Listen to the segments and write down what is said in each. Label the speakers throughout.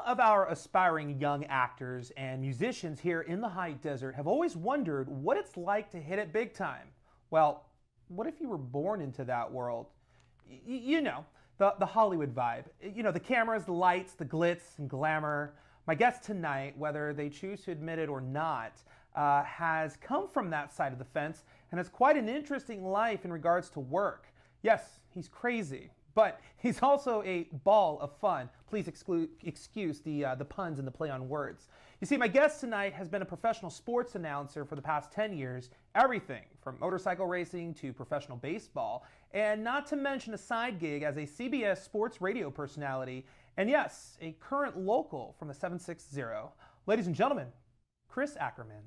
Speaker 1: of our aspiring young actors and musicians here in the High Desert have always wondered what it's like to hit it big time. Well, what if you were born into that world? You know, the Hollywood vibe. You know, the cameras, the lights, the glitz and glamour. My guest tonight, whether they choose to admit it or not, has come from that side of the fence and has quite an interesting life in regards to work. Yes, he's crazy, but he's also a ball of fun. Please excuse the puns and the play on words. You see, my guest tonight has been a professional sports announcer for the past 10 years, everything from motorcycle racing to professional baseball, and not to mention a side gig as a CBS sports radio personality, and yes, a current local from the 760. Ladies and gentlemen, Chris Ackerman.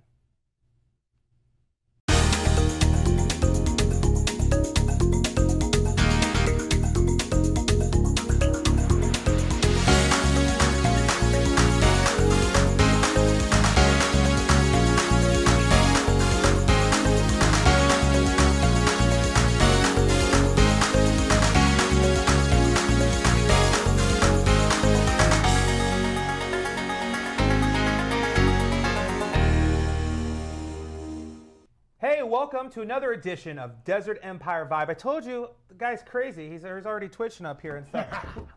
Speaker 1: Hey, welcome to another edition of Desert Empire Vibe. I told you, the guy's crazy. He's already twitching up here and stuff.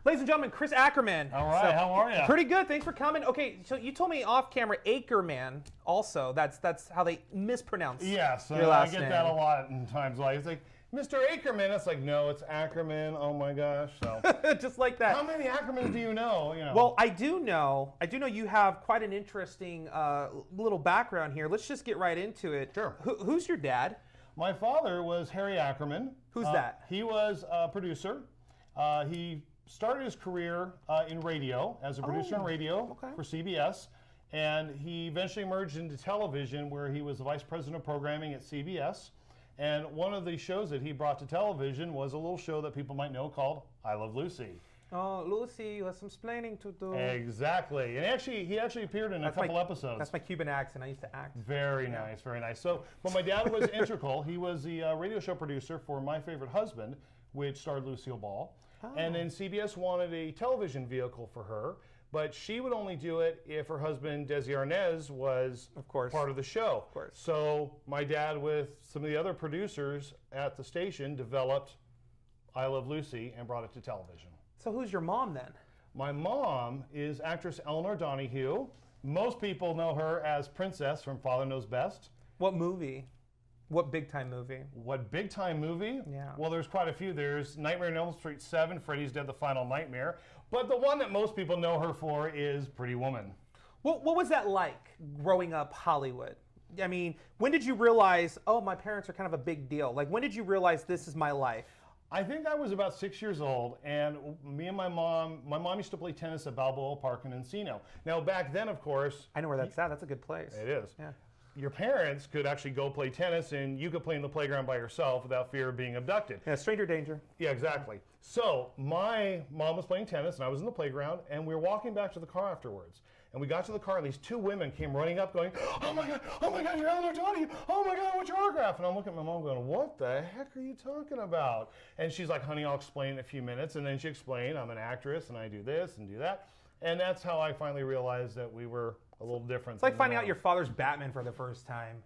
Speaker 1: Ladies and gentlemen, Chris Ackerman.
Speaker 2: All right, how are you?
Speaker 1: Pretty good, thanks for coming. Okay, so you told me off camera, Ackerman also. That's how they mispronounce
Speaker 2: yes,
Speaker 1: your last
Speaker 2: I get
Speaker 1: name.
Speaker 2: that a lot in times. Like, it's like, Mr. Ackerman. It's like, no, it's Ackerman. Oh my gosh. So
Speaker 1: just like that.
Speaker 2: How many Ackermans do you know?
Speaker 1: Well, I do know you have quite an interesting little background here. Let's just get right into it.
Speaker 2: Sure.
Speaker 1: Who's your dad?
Speaker 2: My father was Harry Ackerman.
Speaker 1: Who's that?
Speaker 2: He was a producer. He started his career in radio, as a producer on radio for CBS. And he eventually merged into television, where he was the vice president of programming at CBS. And one of the shows that he brought to television was a little show that people might know called I Love Lucy.
Speaker 1: Oh, Lucy, you have some explaining to do.
Speaker 2: Exactly. And he actually appeared in a couple episodes.
Speaker 1: That's my Cuban accent. I used to act.
Speaker 2: Very nice, very nice. So, but my dad was integral. He was the radio show producer for My Favorite Husband, which starred Lucille Ball. Oh. And then CBS wanted a television vehicle for her, but she would only do it if her husband, Desi Arnaz, was part of the show.
Speaker 1: Of course.
Speaker 2: So my dad, with some of the other producers at the station, developed I Love Lucy and brought it to television.
Speaker 1: So who's your mom then?
Speaker 2: My mom is actress Eleanor Donahue. Most people know her as Princess from Father Knows Best.
Speaker 1: What movie? What big-time movie?
Speaker 2: What big-time movie?
Speaker 1: Yeah.
Speaker 2: Well, there's quite a few. There's Nightmare on Elm Street 7, Freddy's Dead, The Final Nightmare. But the one that most people know her for is Pretty Woman.
Speaker 1: What was that like, growing up Hollywood? I mean, when did you realize, oh, my parents are kind of a big deal? Like, when did you realize this is my life?
Speaker 2: I think I was about 6 years old, and me and my mom used to play tennis at Balboa Park in Encino. Now, back then, of course...
Speaker 1: I know where that's at. That's a good place.
Speaker 2: It is.
Speaker 1: Yeah.
Speaker 2: Your parents could actually go play tennis, and you could play in the playground by yourself without fear of being abducted.
Speaker 1: Yeah, stranger danger.
Speaker 2: Yeah, exactly. So my mom was playing tennis, and I was in the playground, and we were walking back to the car afterwards. And we got to the car, and these two women came running up going, oh my God, you're Eleanor Donahue. Oh my God, what's your autograph? And I'm looking at my mom going, what the heck are you talking about? And she's like, honey, I'll explain in a few minutes. And then she explained, I'm an actress, and I do this and do that. And that's how I finally realized that we were a little different.
Speaker 1: It's like finding out your father's Batman for the first time.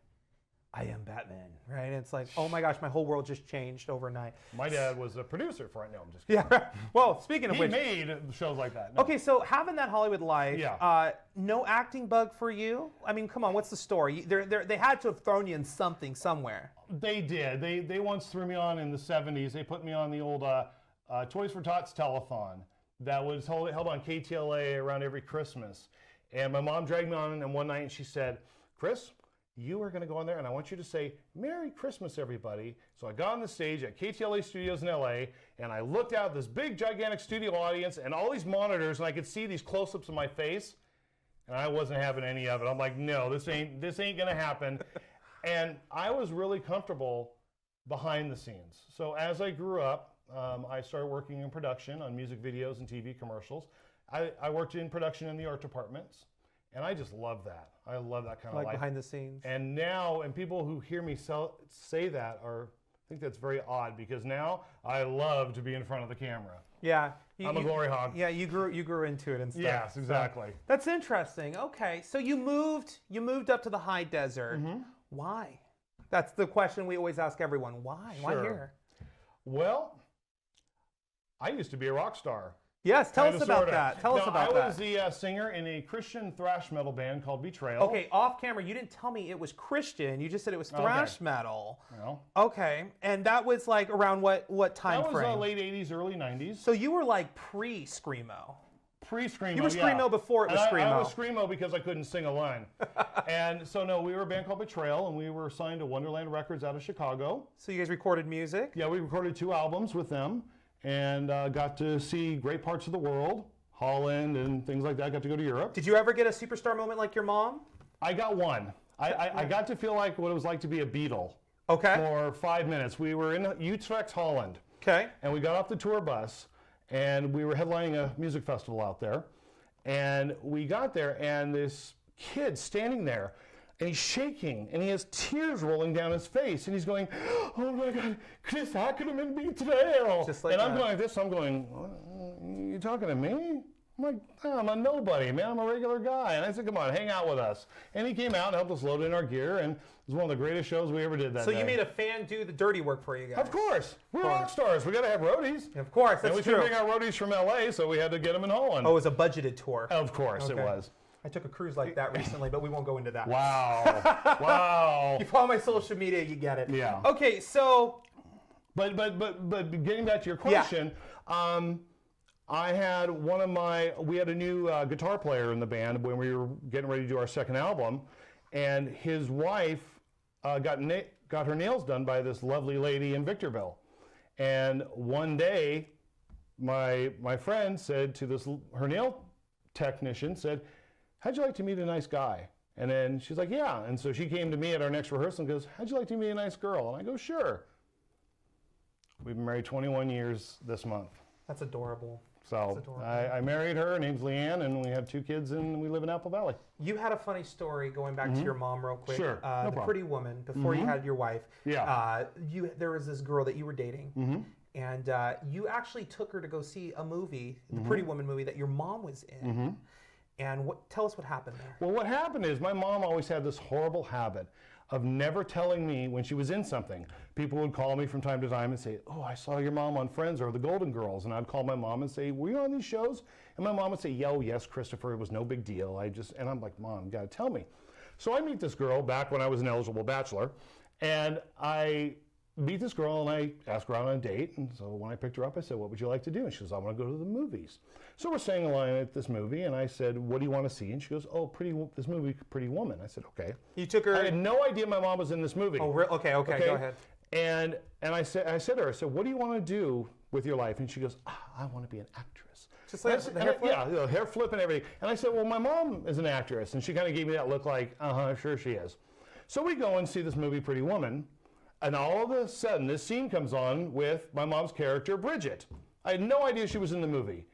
Speaker 1: I am Batman, right? It's like, oh my gosh, my whole world just changed overnight.
Speaker 2: My dad was a producer for it. No, I'm just kidding.
Speaker 1: Yeah, well, speaking of
Speaker 2: he
Speaker 1: which.
Speaker 2: He made shows like that. No.
Speaker 1: Okay, so having that Hollywood life, no acting bug for you? I mean, come on, what's the story? They had to have thrown you in something somewhere.
Speaker 2: They did. They once threw me on in the 70s. They put me on the old Toys for Tots telethon that was held on KTLA around every Christmas. And my mom dragged me on, and one night and she said, Chris, you are going to go on there, and I want you to say, Merry Christmas, everybody. So I got on the stage at KTLA Studios in LA, and I looked out at this big, gigantic studio audience and all these monitors, and I could see these close-ups of my face, and I wasn't having any of it. I'm like, no, this ain't going to happen. And I was really comfortable behind the scenes. So as I grew up, I started working in production on music videos and TV commercials. I worked in production in the art departments. And I just love that. I love that kind of life.
Speaker 1: Like behind the scenes.
Speaker 2: And now, and people who hear me say that are think that's very odd because now I love to be in front of the camera.
Speaker 1: Yeah.
Speaker 2: I'm a glory hog.
Speaker 1: Yeah, you grew into it and stuff.
Speaker 2: Yes, exactly.
Speaker 1: So, that's interesting. Okay, so you moved up to the high desert. Why? That's the question we always ask everyone. Why? Why here?
Speaker 2: Well, I used to be a rock star.
Speaker 1: Yes, tell us about that. Tell us about that.
Speaker 2: I was the singer in a Christian thrash metal band called Betrayal.
Speaker 1: Okay, off camera, you didn't tell me it was Christian. You just said it was thrash metal.
Speaker 2: Well,
Speaker 1: okay, and that was like around what time frame?
Speaker 2: That was late 80s, early 90s.
Speaker 1: So you were like pre-Screamo.
Speaker 2: Pre-Screamo,
Speaker 1: You were Screamo before it was Screamo.
Speaker 2: I was Screamo because I couldn't sing a line. And so, no, we were a band called Betrayal, and we were signed to Wonderland Records out of Chicago.
Speaker 1: So you guys recorded music?
Speaker 2: Yeah, we recorded 2 albums with them, and got to see great parts of the world, Holland and things like that. Got to go to Europe.
Speaker 1: Did you ever get a superstar moment like your mom?
Speaker 2: I got one. I got to feel like what it was like to be a Beatle.
Speaker 1: Okay.
Speaker 2: For 5 minutes. We were in Utrecht, Holland.
Speaker 1: Okay.
Speaker 2: And we got off the tour bus, and we were headlining a music festival out there. And we got there, and this kid standing there, and he's shaking, and he has tears rolling down his face, and he's going, "Oh my God, Chris Ackerman Betrayal."
Speaker 1: Just like
Speaker 2: and I'm going like this, I'm going, "You talking to me?" I'm like, "I'm a nobody, man. I'm a regular guy." And I said, "Come on, hang out with us." And he came out and helped us load in our gear, and it was one of the greatest shows we ever did that day.
Speaker 1: So you made a fan do the dirty work for you guys?
Speaker 2: Of course. We're rock stars. We got to have roadies.
Speaker 1: Of course, that's
Speaker 2: true. And we couldn't bring our roadies from LA, so we had to get them in Holland.
Speaker 1: Oh, it was a budgeted tour.
Speaker 2: Of course it was.
Speaker 1: I took a cruise like that recently, but we won't go into that.
Speaker 2: Wow. Wow.
Speaker 1: You follow my social media, you get it.
Speaker 2: Yeah.
Speaker 1: Okay, so.
Speaker 2: But getting back to your question, I had we had a new guitar player in the band when we were getting ready to do our second album, and his wife got her nails done by this lovely lady in Victorville. And one day, my friend said to her nail technician, said, "How'd you like to meet a nice guy?" And then she's like, "Yeah." And so she came to me at our next rehearsal and goes, "How'd you like to meet a nice girl?" And I go, "Sure." We've been married 21 years this month.
Speaker 1: That's adorable.
Speaker 2: So I married her. Her name's Leanne, and we have 2 kids, and we live in Apple Valley.
Speaker 1: You had a funny story going back to your mom real quick.
Speaker 2: Sure, no
Speaker 1: the
Speaker 2: problem.
Speaker 1: Pretty Woman, before you had your wife.
Speaker 2: Yeah.
Speaker 1: There was this girl that you were dating, and you actually took her to go see a movie, the Pretty Woman movie that your mom was in. And tell us what happened there.
Speaker 2: Well, what happened is my mom always had this horrible habit of never telling me when she was in something. People would call me from time to time and say, "Oh, I saw your mom on Friends or The Golden Girls." And I'd call my mom and say, "Were you on these shows?" And my mom would say, "Yo, yes, Christopher, it was no big deal. And I'm like, "Mom, you gotta tell me." So I meet this girl back when I was an eligible bachelor, and I meet this girl and I ask her out on a date. And so when I picked her up, I said, "What would you like to do?" And she goes, "I want to go to the movies." So we're saying a line at this movie, and I said, "What do you want to see?" And she goes, "Oh, this movie, Pretty Woman." I said, "Okay."
Speaker 1: You took her.
Speaker 2: I had no idea my mom was in this movie.
Speaker 1: Oh, okay, go ahead.
Speaker 2: And I said to her, I said, "What do you want to do with your life?" And she goes, "I want to be an actress."
Speaker 1: Just like the hair flip?
Speaker 2: Yeah, hair flip and everything. And I said, "Well, my mom is an actress." And she kind of gave me that look like, sure she is. So we go and see this movie, Pretty Woman. And all of a sudden, this scene comes on with my mom's character, Bridget. I had no idea she was in the movie.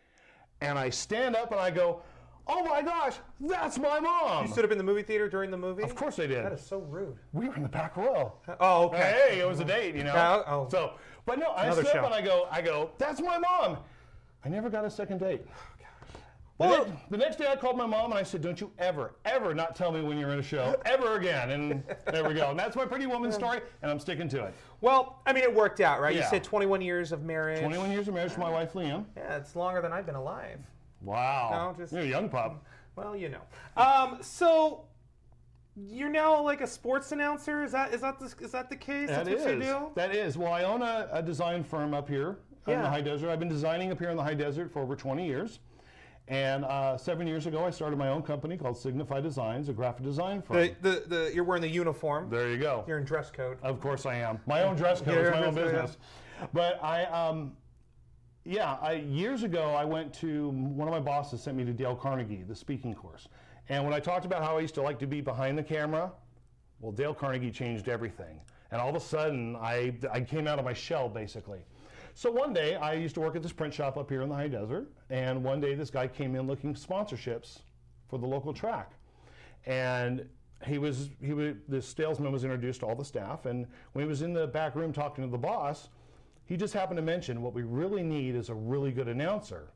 Speaker 2: And I stand up and I go, "Oh my gosh, that's my mom!"
Speaker 1: You stood up in the movie theater during the movie?
Speaker 2: Of course I did.
Speaker 1: That is so rude.
Speaker 2: We were in the back row.
Speaker 1: Oh, okay.
Speaker 2: Hey, it was a date, you know.
Speaker 1: Yeah,
Speaker 2: So, but no, I stood up and I go, "That's my mom." I never got a second date. Well, the next day I called my mom and I said, "Don't you ever not tell me when you're in a show, ever again." And there we go. And that's my Pretty Woman story, and I'm sticking to it.
Speaker 1: Well, I mean, it worked out, right?
Speaker 2: Yeah.
Speaker 1: You said 21 years of marriage.
Speaker 2: 21 years of marriage to my wife, Liam.
Speaker 1: Yeah, it's longer than I've been alive.
Speaker 2: Wow.
Speaker 1: No,
Speaker 2: you're a young pup.
Speaker 1: Well, you know. So you're now like a sports announcer. Is that the case?
Speaker 2: That's what you do? That is. Well, I own a design firm up here in the High Desert. I've been designing up here in the High Desert for over 20 years. And 7 years ago, I started my own company called Signify Designs, a graphic design firm.
Speaker 1: You're wearing the uniform.
Speaker 2: There you go.
Speaker 1: You're in dress code.
Speaker 2: Of course I am. My own dress code. It's my own business. But years ago, I went to, one of my bosses sent me to Dale Carnegie, the speaking course. And when I talked about how I used to like to be behind the camera, well, Dale Carnegie changed everything. And all of a sudden, I came out of my shell, basically. So one day, I used to work at this print shop up here in the High Desert, and one day this guy came in looking sponsorships for the local track. And the salesman was introduced to all the staff, and when he was in the back room talking to the boss, he just happened to mention what we really need is a really good announcer,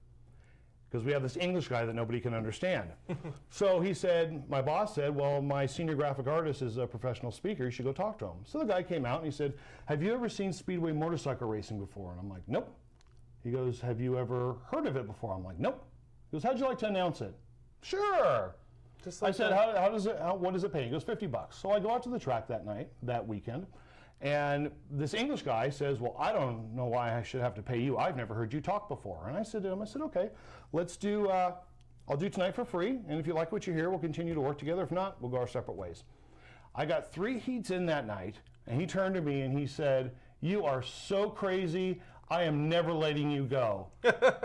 Speaker 2: because we have this English guy that nobody can understand. So he said, my boss said, well, my senior graphic artist is a professional speaker, you should go talk to him. So the guy came out and he said, have you ever seen speedway motorcycle racing before? And I'm like, nope. He goes, have you ever heard of it before? I'm like, nope. He goes, how'd you like to announce it? Sure.
Speaker 1: Just like
Speaker 2: I said, what does it pay? He goes, $50. So I go out to the track that weekend, and this English guy says, well, I don't know why I should have to pay you. I've never heard you talk before. And I said to him, okay, I'll do tonight for free, and if you like what you hear, we'll continue to work together. If not, we'll go our separate ways. I got 3 heats in that night, and he turned to me and he said, you are so crazy, I am never letting you go.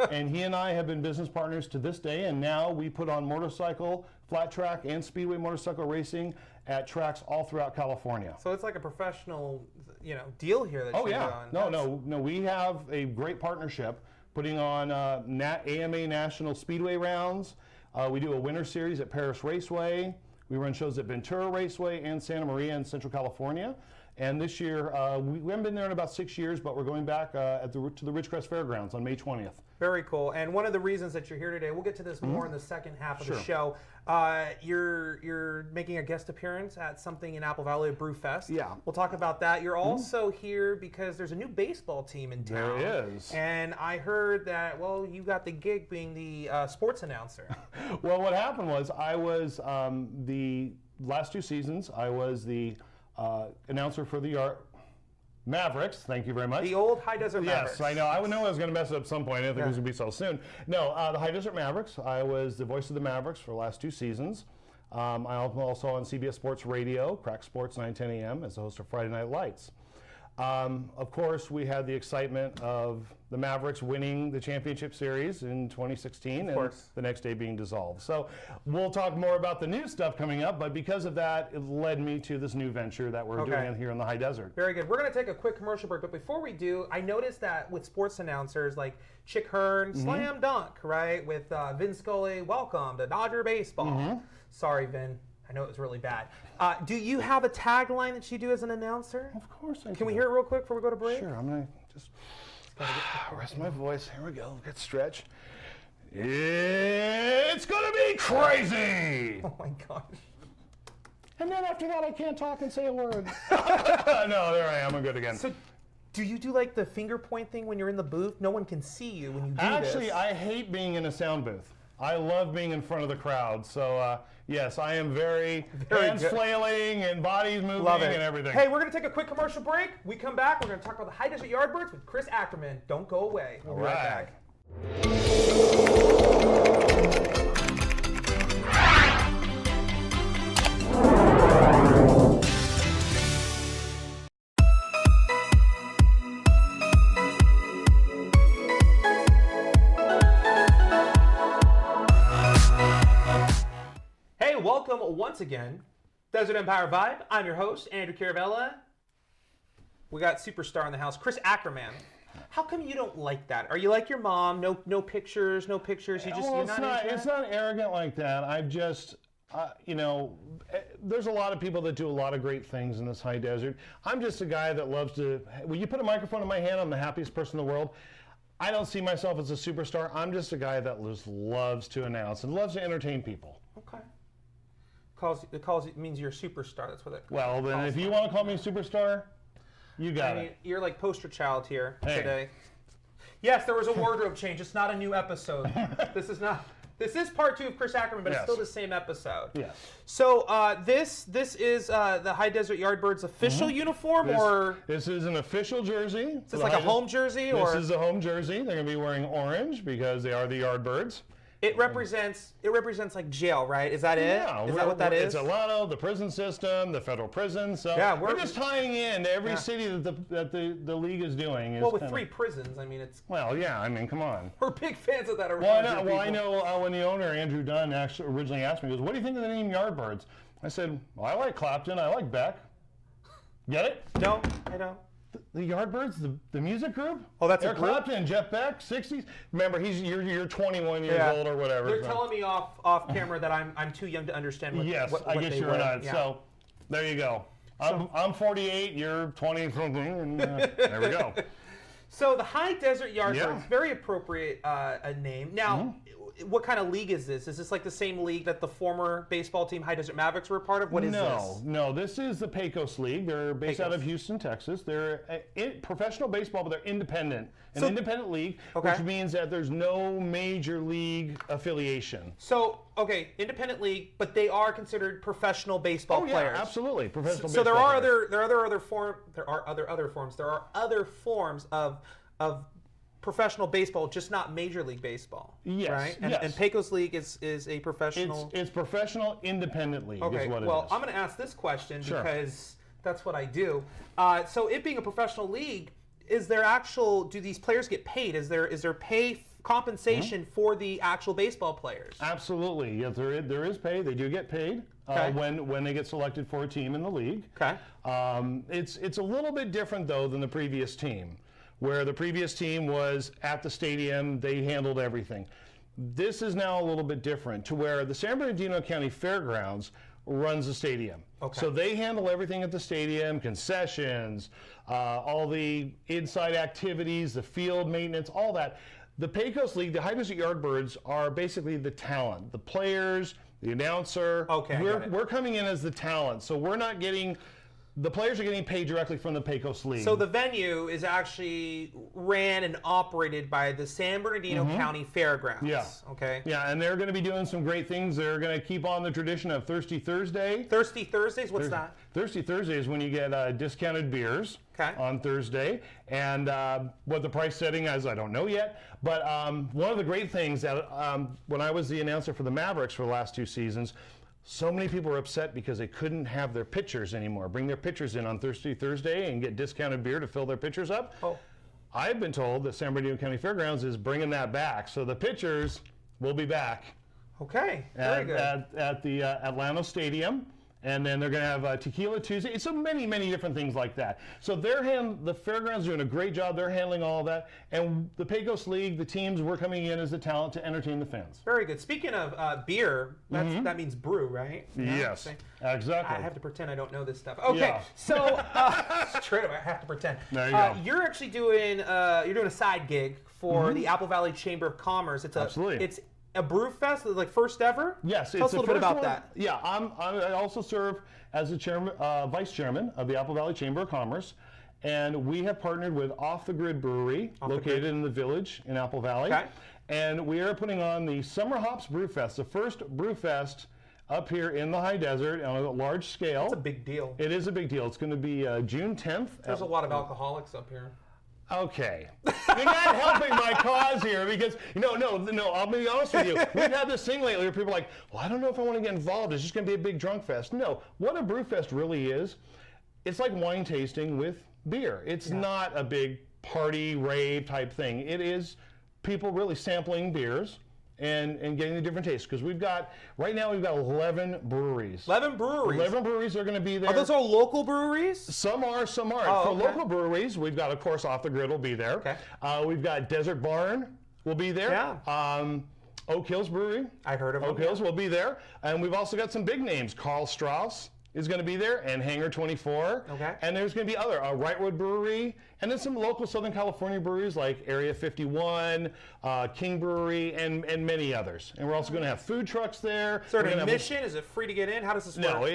Speaker 2: And he and I have been business partners to this day, and now we put on motorcycle, flat track, and speedway motorcycle racing at tracks all throughout California.
Speaker 1: So it's like a professional, deal here that you're on.
Speaker 2: No, we have a great partnership putting on AMA National Speedway rounds. We do a winter series at Paris Raceway. We run shows at Ventura Raceway and Santa Maria in Central California. And this year, we haven't been there in about 6 years, but we're going back to the Ridgecrest Fairgrounds on May 20th.
Speaker 1: Very cool. And one of the reasons that you're here today, we'll get to this more in the second half of the show. You're making a guest appearance at something in Apple Valley, Brewfest.
Speaker 2: Yeah.
Speaker 1: We'll talk about that. You're also here because there's a new baseball team in town.
Speaker 2: There is.
Speaker 1: And I heard that, well, you got the gig being the sports announcer.
Speaker 2: Well, what happened was I was the last 2 seasons, I was the announcer for the Mavericks. Thank you very much.
Speaker 1: The old High Desert Mavericks.
Speaker 2: Yes, I know. I know I was going to mess it up at some point. I didn't think it was going to be so soon. No, the High Desert Mavericks. I was the voice of the Mavericks for the last 2 seasons. I'm also on CBS Sports Radio, Crack Sports 9:10 a.m. as the host of Friday Night Lights. Of course, we had the excitement of the Mavericks winning the championship series in 2016 and the next day being dissolved. So we'll talk more about the new stuff coming up, but because of that, it led me to this new venture that we're doing here in the High Desert.
Speaker 1: Very good. We're going to take a quick commercial break, but before we do, I noticed that with sports announcers like Chick Hearn, slam dunk, right? With Vin Scully, welcome to Dodger Baseball. Sorry, Vin. I know it was really bad. Do you have a tagline that you do as an announcer?
Speaker 2: Of course I do.
Speaker 1: Can we hear it real quick before we go to break?
Speaker 2: Sure. I'm going to just rest my voice. Here we go. Good stretch. It's going to be crazy.
Speaker 1: Oh, my gosh.
Speaker 2: And then after that, I can't talk and say a word. No, there I am. I'm good again.
Speaker 1: So, do you do like the finger point thing when you're in the booth? No one can see you when you do this.
Speaker 2: Actually, I hate being in a sound booth. I love being in front of the crowd. So, yes, I am very hands flailing and bodies moving and everything.
Speaker 1: Hey, we're going to take a quick commercial break. We come back. We're going to talk about the High Desert Yardbirds with Chris Ackerman. Don't go away. We'll be right back. Welcome once again, Desert Empire Vibe. I'm your host, Andrew Caravella. We got superstar in the house, Chris Ackerman. How come you don't like that? Are you like your mom? No pictures, no pictures.
Speaker 2: It's not arrogant like that. I've just, there's a lot of people that do a lot of great things in this high desert. I'm just a guy that loves to. When you put a microphone in my hand, I'm the happiest person in the world. I don't see myself as a superstar. I'm just a guy that just loves to announce and loves to entertain people.
Speaker 1: Okay. It means you're a superstar. That's what it
Speaker 2: Well, then if you want to call me a superstar, you got it.
Speaker 1: You're like poster child here today. Yes, there was a wardrobe change. It's not a new episode. This is part 2 of Chris Ackerman, but it's still the same episode.
Speaker 2: Yes.
Speaker 1: So this is the High Desert Yardbirds official uniform, or
Speaker 2: this is an official jersey.
Speaker 1: Is this like a home jersey, or
Speaker 2: this is a home jersey? They're going to be wearing orange because they are the Yardbirds.
Speaker 1: It represents like jail, right? Is that it?
Speaker 2: Yeah,
Speaker 1: is that what that is?
Speaker 2: It's Alano, the prison system, the federal prison. So yeah, we're just tying in to every city that the league is doing.
Speaker 1: Well, with 3 prisons, I mean, it's.
Speaker 2: Well, yeah, I mean, come on.
Speaker 1: We're big fans of that.
Speaker 2: Well, I know when the owner Andrew Dunn actually originally asked me, he goes, "What do you think of the name Yardbirds?" I said, "Well, I like Clapton, I like Beck." Get it?
Speaker 1: No, I don't.
Speaker 2: The Yardbirds, the music group?
Speaker 1: Oh, that's a
Speaker 2: Eric
Speaker 1: group?
Speaker 2: Clapton and Jeff Beck, 60s. Remember, you're 21 years old or whatever.
Speaker 1: They're telling me off camera that I'm too young to understand what
Speaker 2: Yes,
Speaker 1: what
Speaker 2: I guess
Speaker 1: they
Speaker 2: you're
Speaker 1: were.
Speaker 2: not.
Speaker 1: Yeah.
Speaker 2: So there you go. I'm 48, you're 20 something, and there we go.
Speaker 1: So the High Desert Yardbirds,
Speaker 2: Yeah.
Speaker 1: very appropriate a name. Now, what kind of league is this? Is this like the same league that the former baseball team High Desert Mavericks were a part of? What is this?
Speaker 2: No, this is the Pecos League. They're based out of Houston, Texas. They're professional baseball, but they're independent. An independent league, which means that there's no major league affiliation.
Speaker 1: So, okay, independent league, but they are considered professional baseball players.
Speaker 2: Yeah, absolutely, professional
Speaker 1: So
Speaker 2: baseball players.
Speaker 1: there are other forms of professional baseball, just not Major League Baseball.
Speaker 2: Yes,
Speaker 1: right? And,
Speaker 2: yes.
Speaker 1: and Pecos League is a professional.
Speaker 2: It's professional independent league.
Speaker 1: Okay,
Speaker 2: is what
Speaker 1: well,
Speaker 2: it is.
Speaker 1: I'm going to ask this question
Speaker 2: Sure.
Speaker 1: because that's what I do. So, it being a professional league, do these players get paid? Is there pay compensation for the actual baseball players?
Speaker 2: Absolutely, yes, there is pay. They do get paid when they get selected for a team in the league.
Speaker 1: Okay.
Speaker 2: It's a little bit different though than the previous team, where the previous team was at the stadium. They handled everything. This is now a little bit different, to where the San Bernardino County Fairgrounds runs the stadium.
Speaker 1: Okay.
Speaker 2: So they handle everything at the stadium, concessions, all the inside activities, the field maintenance, all that. The Pecos League, the High Desert Yardbirds, are basically the talent, the players, the announcer.
Speaker 1: Okay,
Speaker 2: We're coming in as the talent, so we're not getting. The players are getting paid directly from the Pecos League.
Speaker 1: So the venue is actually ran and operated by the San Bernardino County Fairgrounds.
Speaker 2: Yeah.
Speaker 1: Okay.
Speaker 2: Yeah, and they're going to be doing some great things. They're going to keep on the tradition of Thirsty Thursday.
Speaker 1: Thirsty Thursdays? What's that?
Speaker 2: Thirsty Thursday is when you get discounted beers on Thursday. And what the price setting is, I don't know yet. But one of the great things that when I was the announcer for the Mavericks for the last 2 seasons, so many people were upset because they couldn't have their pitchers anymore. Bring their pitchers in on Thirsty Thursday and get discounted beer to fill their pitchers up.
Speaker 1: Oh.
Speaker 2: I've been told that San Bernardino County Fairgrounds is bringing that back. So the pitchers will be back.
Speaker 1: Okay, very good.
Speaker 2: At the Atlanta Stadium. And then they're going to have Tequila Tuesday. So many, many different things like that. So the Fairgrounds are doing a great job. They're handling all of that. And the Pecos League, the teams, we're coming in as the talent to entertain the fans.
Speaker 1: Very good. Speaking of beer, that means brew, right?
Speaker 2: Yes, exactly.
Speaker 1: I have to pretend I don't know this stuff. Okay,
Speaker 2: Yeah.
Speaker 1: so it's true. I have to pretend.
Speaker 2: There you go.
Speaker 1: You're actually doing a side gig for the Apple Valley Chamber of Commerce.
Speaker 2: Absolutely.
Speaker 1: It's a brew fest, like first ever.
Speaker 2: Yes,
Speaker 1: Tell us a little bit about that.
Speaker 2: Yeah, I also serve as the chairman, vice chairman of the Apple Valley Chamber of Commerce, and we have partnered with Off the Grid Brewery, located in the Village in Apple Valley, and we are putting on the Summer Hops Brew Fest, the first brew fest up here in the High Desert on a large scale.
Speaker 1: It's a big deal.
Speaker 2: It is a big deal. It's going to be June 10th.
Speaker 1: There's a lot of alcoholics up here.
Speaker 2: Okay. You're not helping my cause here because, no, I'll be honest with you. We've had this thing lately where people are like, well, I don't know if I want to get involved. It's just going to be a big drunk fest. No, what a brew fest really is, it's like wine tasting with beer. It's not a big party, rave type thing. It is people really sampling beers and getting the different tastes. Because right now we've got 11 breweries.
Speaker 1: 11 breweries?
Speaker 2: 11 breweries are going to be there.
Speaker 1: Are those all local breweries?
Speaker 2: Some are, some aren't.
Speaker 1: Oh,
Speaker 2: For
Speaker 1: okay.
Speaker 2: local breweries, we've got, of course, Off the Grid will be there.
Speaker 1: Okay.
Speaker 2: We've got Desert Barn will be there.
Speaker 1: Yeah.
Speaker 2: Oak Hills Brewery.
Speaker 1: I heard of them.
Speaker 2: Oak Hills will be there. And we've also got some big names. Carl Strauss is going to be there, and Hangar 24.
Speaker 1: Okay.
Speaker 2: And there's going to be other, Wrightwood Brewery, and then some local Southern California breweries like Area 51, King Brewery, and many others. And we're also going to have food trucks there.
Speaker 1: Is there an admission? Is it free to get in? How does this work?
Speaker 2: No,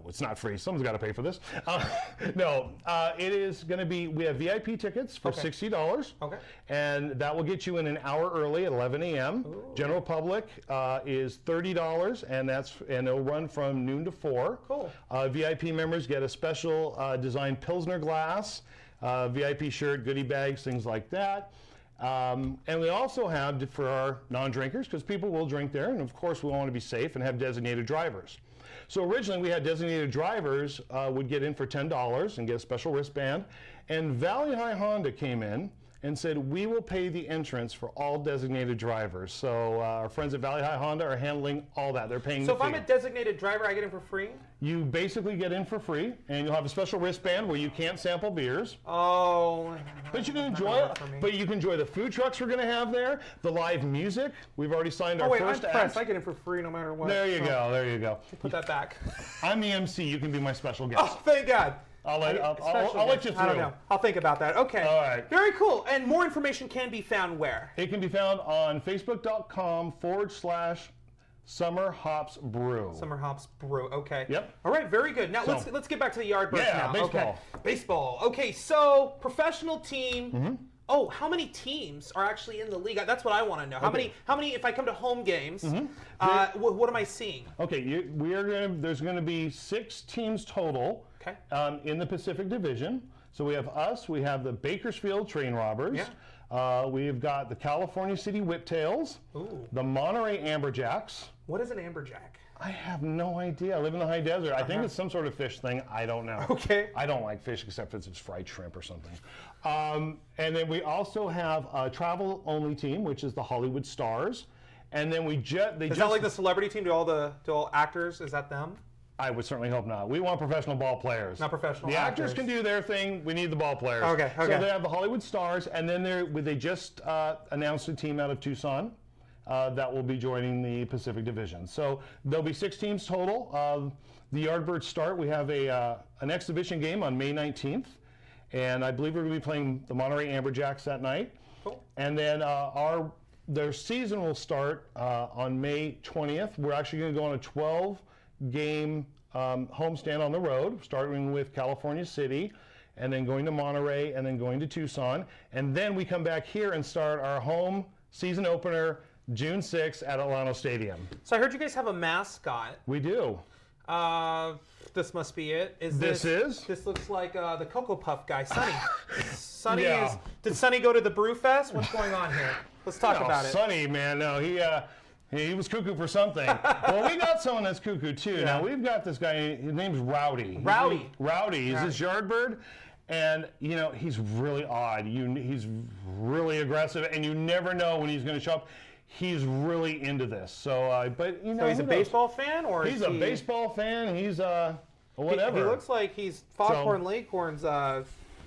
Speaker 2: it's not free. Someone's got to pay for this. It is going to be, we have VIP tickets for $60. Okay. And that will get you in an hour early at 11 a.m. Ooh. General public is $30, and it'll run from noon to 4.
Speaker 1: Cool.
Speaker 2: VIP members get a special designed Pilsner glass, VIP shirt, goodie bags, things like that. And we also have, for our non-drinkers, because people will drink there, and of course we want to be safe and have designated drivers. So originally we had designated drivers would get in for $10 and get a special wristband. And Valley High Honda came in and said, we will pay the entrance for all designated drivers. So our friends at Valley High Honda are handling all that. They're paying
Speaker 1: So
Speaker 2: the
Speaker 1: if
Speaker 2: fee.
Speaker 1: I'm a designated driver, I get in for free?
Speaker 2: You basically get in for free, and you'll have a special wristband where you can't sample beers.
Speaker 1: Oh.
Speaker 2: But you can enjoy it. But you can enjoy the food trucks we're going to have there, the live music. We've already signed our first
Speaker 1: I'm
Speaker 2: act.
Speaker 1: pressed. I get in for free no matter what.
Speaker 2: There you go. There you go.
Speaker 1: Put that back.
Speaker 2: I'm the MC. You can be my special guest.
Speaker 1: Oh, thank God.
Speaker 2: I'll let you through.
Speaker 1: I don't know. I'll think about that. Okay.
Speaker 2: All right.
Speaker 1: Very cool. And more information can be found where?
Speaker 2: It can be found on Facebook.com/Summer Hops Brew.
Speaker 1: Summer Hops Brew. Okay.
Speaker 2: Yep.
Speaker 1: All right. Very good. Now let's get back to the Yardbirds now.
Speaker 2: baseball.
Speaker 1: Okay. Baseball. Okay. So professional team. Oh, how many teams are actually in the league? That's what I want to know. How many? If I come to home games, what am I seeing?
Speaker 2: Okay, there's going to be 6 teams total.
Speaker 1: Okay.
Speaker 2: In the Pacific Division. So we have us. We have the Bakersfield Train Robbers.
Speaker 1: Yeah.
Speaker 2: We've got the California City Whiptails.
Speaker 1: Ooh.
Speaker 2: The Monterey Amberjacks.
Speaker 1: What is an amberjack?
Speaker 2: I have no idea. I live in the high desert. I think it's some sort of fish thing. I don't know.
Speaker 1: Okay.
Speaker 2: I don't like fish except if it's fried shrimp or something. And then we also have a travel-only team, which is the Hollywood Stars. And then is
Speaker 1: that like the celebrity team? Do all actors? Is that them?
Speaker 2: I would certainly hope not. We want professional ball players.
Speaker 1: Not professional
Speaker 2: The
Speaker 1: actors.
Speaker 2: actors can do their thing. We need the ball players.
Speaker 1: Okay.
Speaker 2: So they have the Hollywood Stars, and then they just announced a team out of Tucson that will be joining the Pacific Division. So there'll be 6 teams total. The Yardbirds start. We have an exhibition game on May 19th, and I believe we're going to be playing the Monterey Amberjacks that night.
Speaker 1: Cool.
Speaker 2: And then their season will start on May 20th. We're actually going to go on a 12-game homestand on the road, starting with California City, and then going to Monterey, and then going to Tucson. And then we come back here and start our home season opener June 6th at Atlanta Stadium.
Speaker 1: So I heard you guys have a mascot.
Speaker 2: We do.
Speaker 1: This must be it.
Speaker 2: This
Speaker 1: looks like the Cocoa Puff guy, Sonny. Sonny
Speaker 2: Yeah.
Speaker 1: Did Sonny go to the Brew Fest? What's going on here? Let's talk about it.
Speaker 2: Sonny, man, no, he was cuckoo for something. Well, we got someone that's cuckoo too.
Speaker 1: Yeah.
Speaker 2: Now we've got this guy. His name's Rowdy.
Speaker 1: Rowdy.
Speaker 2: Rowdy. He's this Yardbird, and he's really odd. He's really aggressive, and you never know when he's going to show up. He's really into this. So, but
Speaker 1: So he's a baseball fan, or
Speaker 2: he's a baseball fan. He's whatever.
Speaker 1: He looks like he's Foghorn Leghorn's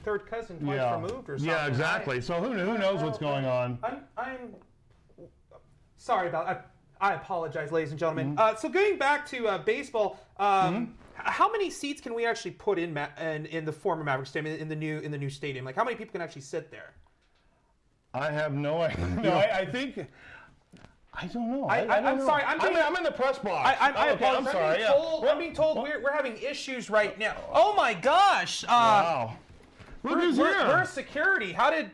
Speaker 1: third cousin, twice removed, or something.
Speaker 2: Yeah, exactly. So who knows what's going on?
Speaker 1: I'm sorry about. I apologize, ladies and gentlemen. So going back to baseball, how many seats can we actually put in the former Maverick Stadium in the new stadium? Like, how many people can actually sit there?
Speaker 2: I have no idea. No, I think. I don't know.
Speaker 1: I'm sorry.
Speaker 2: I'm in the press box. I'm sorry.
Speaker 1: I'm being told we're having issues right now. Oh my gosh!
Speaker 2: Wow. Look who's here.
Speaker 1: Where's security? How did?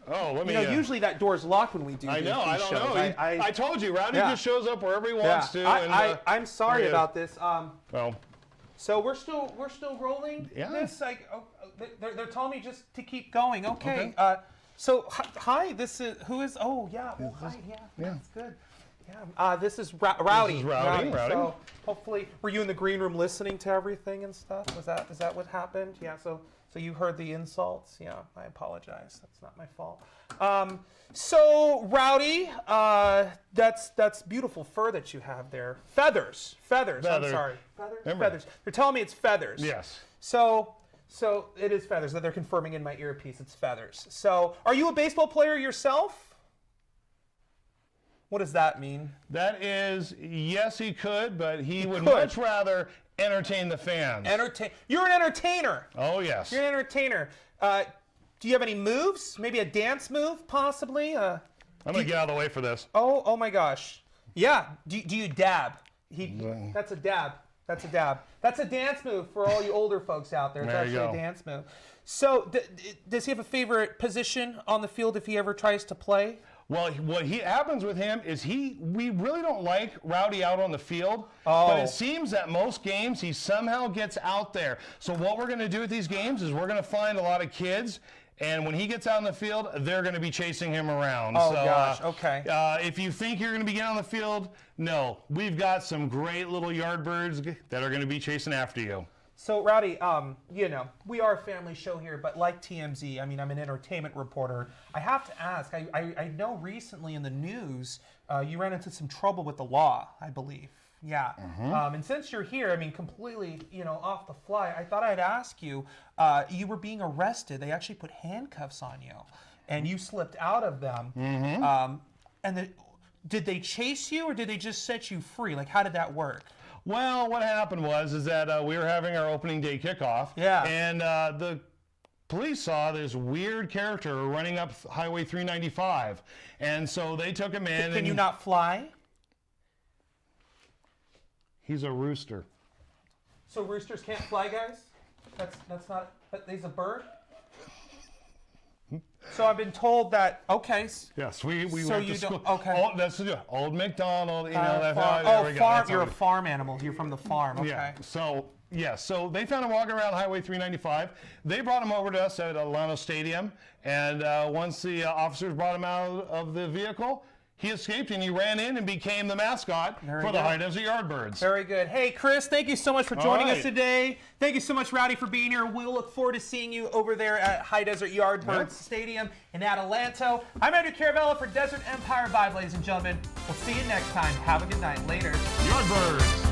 Speaker 2: Oh, let me.
Speaker 1: Usually that door's locked when we do.
Speaker 2: I know. I don't know. I told you, Rowdy just shows up wherever he wants to.
Speaker 1: I'm sorry about this.
Speaker 2: Well.
Speaker 1: So we're still rolling.
Speaker 2: Yeah.
Speaker 1: This they're telling me just to keep going. Okay. So hi, this is who is? Oh yeah. Oh hi. Yeah. That's good. Yeah. This is Rowdy.
Speaker 2: This is Rowdy.
Speaker 1: So hopefully, were you in the green room listening to everything and stuff? Is that what happened? Yeah. So you heard the insults. Yeah. I apologize. That's not my fault. So Rowdy, that's beautiful fur that you have there. Feathers. I'm sorry. Feathers. They're telling me it's feathers.
Speaker 2: Yes.
Speaker 1: So it is feathers that they're confirming in my earpiece. It's feathers. So are you a baseball player yourself? What does that mean?
Speaker 2: That is, yes, he could, but he would much rather entertain the fans.
Speaker 1: You're an entertainer.
Speaker 2: Oh, yes.
Speaker 1: You're an entertainer. Do you have any moves? Maybe a dance move, possibly?
Speaker 2: I'm going to get out of the way for this.
Speaker 1: Oh my gosh. Yeah. Do you dab? That's a dab. That's a dance move for all you older folks out there. It's actually a dance move. So does he have a favorite position on the field if he ever tries to play?
Speaker 2: Well, what happens with him is we really don't like Rowdy out on the field, but it seems that most games he somehow gets out there. So what we're going to do with these games is we're going to find a lot of kids, and when he gets out in the field, they're going to be chasing him around.
Speaker 1: Oh, gosh, okay.
Speaker 2: If you think you're going to be getting on the field, no. We've got some great little Yardbirds that are going to be chasing after you.
Speaker 1: So, Rowdy, you know, we are a family show here, but like TMZ, I mean, I'm an entertainment reporter. I have to ask, I know recently in the news, you ran into some trouble with the law, I believe. Yeah. And since you're here, I mean, completely, you know, off the fly, I thought I'd ask you, you were being arrested. They actually put handcuffs on you, and you slipped out of them. Did they chase you, or did they just set you free? Like, how did that work?
Speaker 2: Well, what happened is that we were having our opening day kickoff, and the police saw this weird character running up Highway 395, and so they took him in.
Speaker 1: Can you not fly?
Speaker 2: He's a rooster.
Speaker 1: So roosters can't fly, guys? That's not. But he's a bird. So I've been told that. Okay.
Speaker 2: Yes, we
Speaker 1: So
Speaker 2: went
Speaker 1: you
Speaker 2: to school.
Speaker 1: don't. Okay.
Speaker 2: That's Old MacDonald. You know that.
Speaker 1: Farm. You're a farm animal. You're from the farm. Okay.
Speaker 2: Yeah. So they found him walking around Highway 395. They brought him over to us at Atlanta Stadium, and once the officers brought him out of the vehicle, he escaped and he ran in and became the mascot for the High Desert Yardbirds.
Speaker 1: Very good. Hey, Chris, thank you so much for joining us today. Thank you so much, Rowdy, for being here. We'll look forward to seeing you over there at High Desert Yardbirds Stadium in Adelanto. I'm Andrew Caravella for Desert Empire Vibe, ladies and gentlemen. We'll see you next time. Have a good night. Later.
Speaker 2: Yardbirds.